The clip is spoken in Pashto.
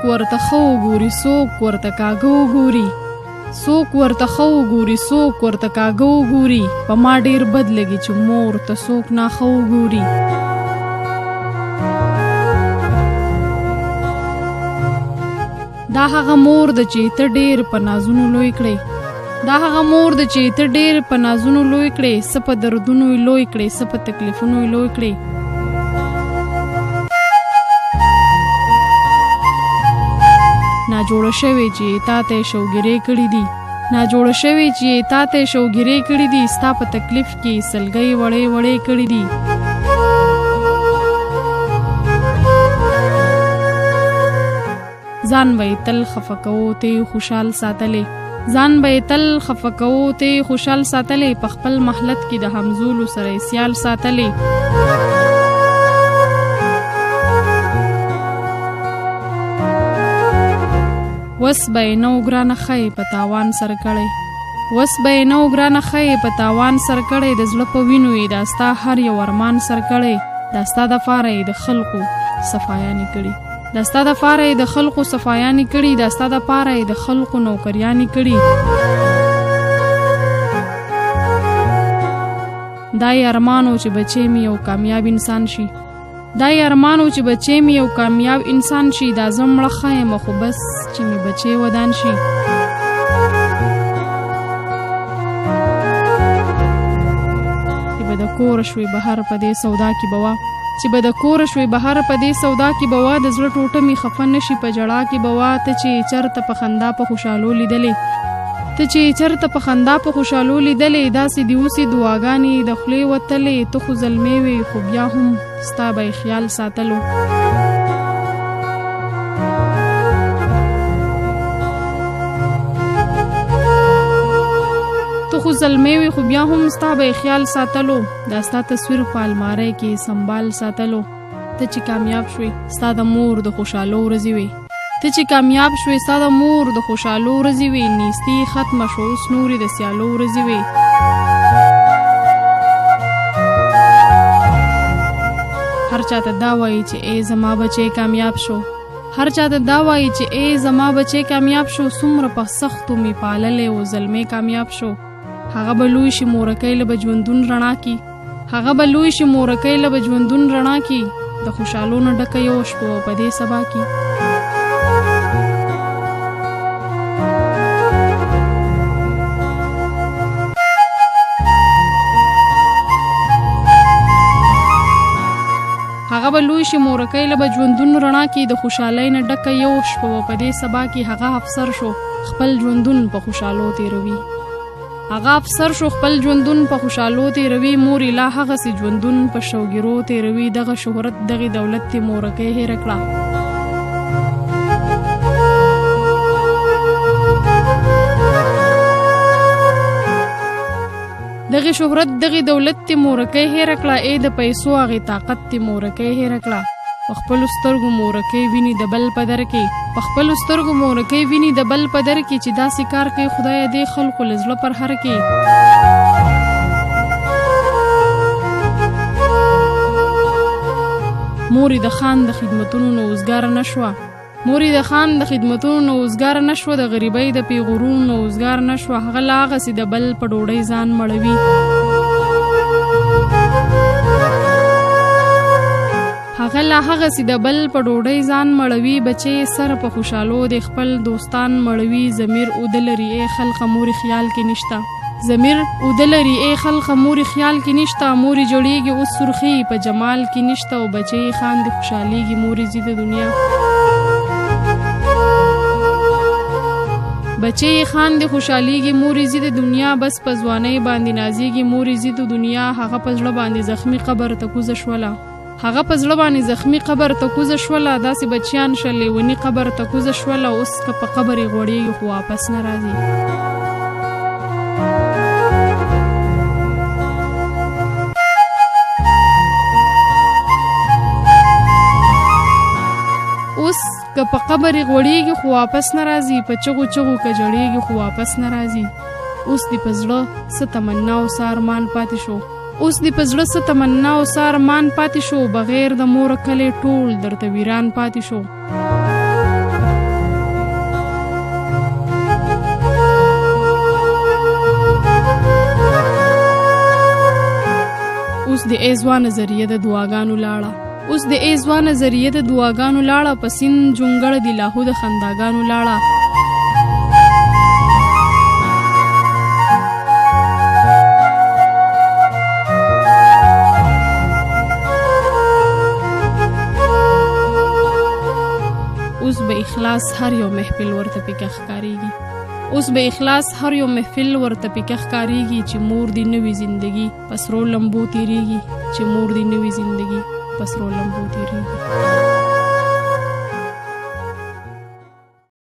ورته خو ګوري څوک ورته کاږه ګوري څوک ورته خو ګوري څوک ورته کاږه ګوري په ما ډیر بد لګي چې مور ته څوک نه خو ګوري دا هغه مور د چې ته ډیر په نازونو لوی کړې دا هغه مور د چې ته ډیر په نازونو لوی کړې څه په دردونو لوی کړې څه په تکلیفونو لوی کړې نا جوړ شوی چې تا ته شوګری کړی دي نا جوړ شوی چې تا ته شوګری کړی دي ستا په تکلیف کې سلګي وړې وړې کړی دي ځان به تل خفقو ته خوشحال ساتلې ځان به تل خفقو ته خوشحال ساتلې په خپل محلت کې د همزولو سره سیال ساتلې وس به نو ګرانه خې په تاوان سر کړي وس به نو ګرانه خې په تاوان سر کړي د زړه په وینو یې داستا هر یو ارمان سر کړي داستا د فارې د خلقو صفایانی کړي داستا د فارې د خلقو صفایانی کړي داستا د پارې د خلقو نوکریانی کړي دای ارمانو چې بچې می یو کامیاب انسان شي دای ارمانو چې بچې می یو کامیاب انسان شي دا زمړه خایم خو بس چې می بچې ودان شي چې به د کور شوي بهر په دې سودا کې بوا چې به د کور شوي بهر په دې سودا کې بوا د زړه ټوټه می خفن نشي په جړه کې بوا ته چې چرته په خندا په خوشالو لیدلې ته چې چرته په خندا په خوشالو لیدلې داسې دی اوسې دعاګانې د خولې وتلې ته خو زلمې وې خو بیا هم ستا به خیال ساتلو ته خو زلمې وې خو بیا هم ستا به خیال ساتلو دا ستا تصویر په المارۍ کې سنبال ساتلو ته چې کامیاب شوې ستا د مور د خوشالو ورځې وې ته چې کامیاب شوې ستا د مور د خوشالو ورځې وې نیستي ختمه شو اوس نورې د سیالو ورځې وې هر چاته دا وایي چې ای زما بچی کامیاب شو هر چاته دا وایي چې ای زما بچی کامیاب شو څومره په سختو می پاللې او زلمې کامیاب شو هغه به لوی شي مورکۍ له به ژوندون رڼا کی هغه به لوی شي مورکۍ له به ژوندون رڼا کی د خوشالو نه ډکه یو شپه په دې سبا کی هغه به لوی شي مورکۍ له به ژوندون رڼا کی د خوشالۍ نه ډکه یو شپه په دې سبا کی هغه افسر شو خپل ژوندون په خوشالو تیروي هغه افسر شو خپل ژوندون په خوشالو تیروي مور لا هغه سي ژوندون په شوګیرو تیروي دغه شهرت دغه دولت ته مورکۍ هېر کړه دغه شهرت دغه دولت ته مورکۍ هېر کړه اې د پیسو هغه طاقت ته مورکۍ هېر کړه په خپل سترګو مورکۍ ویني د بل په در کې په خپل سترګو مورکۍ ویني د بل په در کې چې داسې کار کوي خدای دې خلکو لزړه پر هر کې مورې د خان د خدمتونو نه اوزګار نشوه مورې د خان د خدمتونو نه اوزګار نشوه د غریبۍ د پیغورونو نه اوزګار نشوه هغه لا هغسې د بل په ډوډۍ ځان مړوي هغه لا هغسې د بل په ډوډۍ ځان مړوي بچې سر په خوشالو د خپل دوستان مړوي ضمیر اوده لري ای خلقه مورې خیال کې نشته ضمیر اوده لري ای خلقه مورې خیال کې نشته مورې جوړیږي اوس سرخي په جمال کې نشته او بچې خان د خوشحالېږي مورې زی د دنیا بچې خان د خوشحالېږي مورې زی د دنیا بس په ځوانۍ باندې نازېږي مورې زی د دنیا هغه په زړه باندې زخمي قبر ته کوزه شوله هغه په زړه باندې زخمي قبر ته کوزه شوله داسې بچیان شلې ونی قبر ته کوزه شوله اوس که په قبر یې غوړېږي خو واپس نه راځي اوس که په قبر یې غوړېږي خو واپس نه راځي په چغو چغو که جړېږي خو واپس نه راځي اوس دې په زړه څه تمنا او څه ارمان پاتې شو اوس دې په زړه څه تمنا او څه ارمان پاتې شو بغیر د مور کلی ټول درته ویران پاتې شو اوس د ایزوا نظریه د دعاګانو لاړه اوس د ایزوا نظریه د دعاګانو لاړه په سین جونګړه د لاهو د خنداګانو لاړه اوس به اخلاص هر یو محفل ورته پکې ښکاریږي اوس به اخلاص هر یو محفل ورته پکې ښکاریږي چې مور دی نوې زندگی پسرو لمبو تیریږي چې مور دی نوې زندگی پسرو لمبو تیریږي